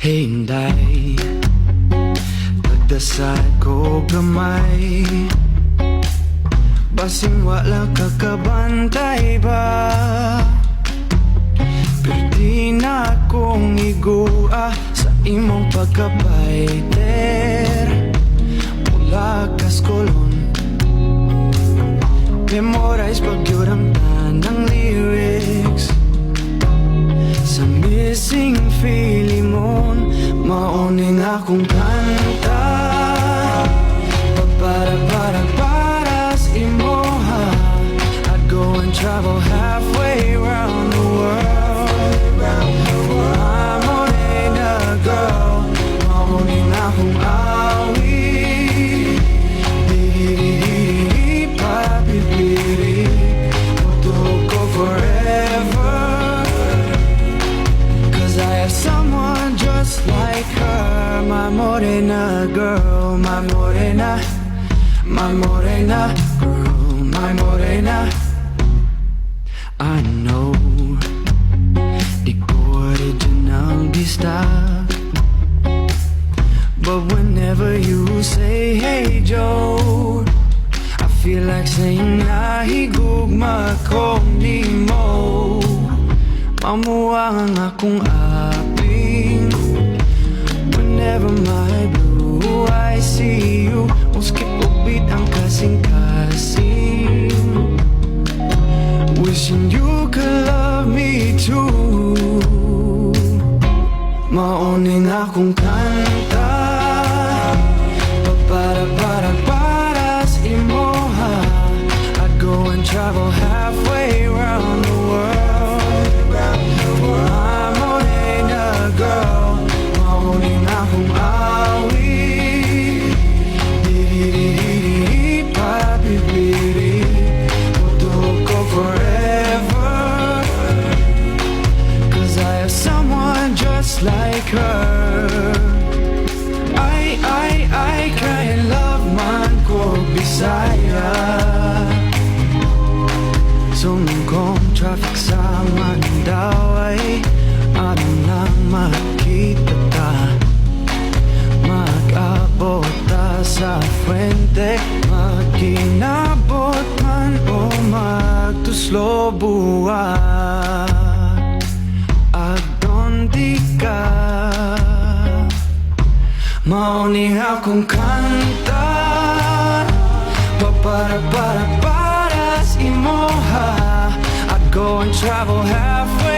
Hinday, pagdasad ko gamay, basing wala kakabantay ba? Pero di na akong igua sa imong pagkabaiter. Mula kaskolon, memorize pagyuramdan ng lyrics. Sa missing Filimon, mauning akong kanta. Para sa imoha, I'd go and travel halfway around the world. I'm morena girl, mauning akong awi. Di papipiri, tutok ko forever. I have someone just like her, my morena girl, my morena girl, my morena. I know di ko original bista, but whenever you say hey Joe, I feel like saying nahigugma ko ni mo. Mamuwang ang akong aping whenever my blue eyes see you. Muski upit ang kasing-kasing, wishing you could love me too. Mauning akong kanta, para sa imoha, I'd go and travel halfway around the world. I'm morena girl, mauning akong awi. Di papipiri, tutok ko forever. Cause I have someone just like her. I cry and love man ko Bisaya. Sumugong traffic sa Mandaw ay ano lang makita ta. Mag-abot ta sa Fuente, magkinabot man o magtuslo buwan. Agdon di ka, mauning akong kanta. Para sa imoha, I'd go and travel halfway